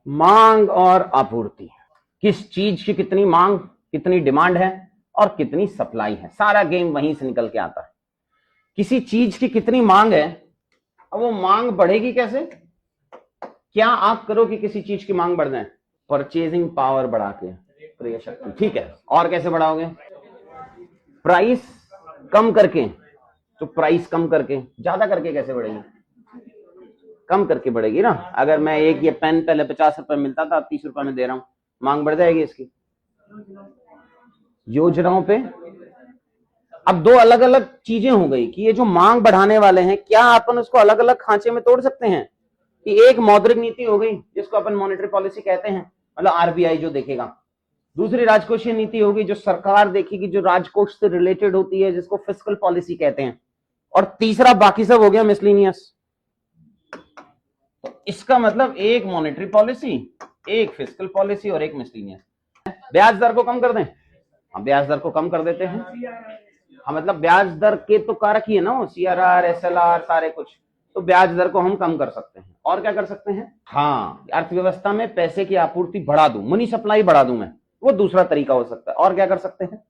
मांग और आपूर्ति, किस चीज की कितनी मांग, कितनी डिमांड है और कितनी सप्लाई है, सारा गेम वहीं से निकल के आता है। किसी चीज की कितनी मांग है, अब वो मांग बढ़ेगी कैसे? क्या आप करो कि किसी चीज की मांग बढ़ जाए? परचेजिंग पावर बढ़ा के, क्रय शक्ति, ठीक है। और कैसे बढ़ाओगे? प्राइस कम करके। तो प्राइस कम करके, ज्यादा करके कैसे बढ़ेगी? कम करके बढ़ेगी ना। अगर मैं एक ये पेन पहले 50 रुपए मिलता था, अब 30 रुपए में दे रहा हूं, मांग बढ़ जाएगी इसकी। योजनाओं पे अब दो अलग अलग चीजें हो गई कि ये जो मांग बढ़ाने वाले हैं, क्या अपन उसको अलग अलग खांचे में तोड़ सकते हैं? कि एक मौद्रिक नीति हो गई जिसको अपन मॉनेटरी पॉलिसी कहते हैं, मतलब आरबीआई जो देखेगा। दूसरी राजकोषीय नीति होगी जो सरकार देखेगी, जो राजकोष से रिलेटेड होती है, जिसको फिस्कल पॉलिसी कहते हैं। और तीसरा बाकी सब हो गया मिसलिनियस। तो इसका मतलब एक मॉनेटरी पॉलिसी, एक फिस्कल पॉलिसी और एक मिसलिनियस। ब्याज दर को कम कर दें? हम ब्याज दर को कम कर देते हैं। हाँ, मतलब ब्याज दर के तो कारक ही है ना, सीआरआर, एसएलआर, सारे कुछ। तो ब्याज दर को हम कम कर सकते हैं। और क्या कर सकते हैं? हाँ, अर्थव्यवस्था में पैसे की आपूर्ति बढ़ा दूं, मनी सप्लाई बढ़ा दूं मैं, वो दूसरा तरीका हो सकता है। और क्या कर सकते हैं?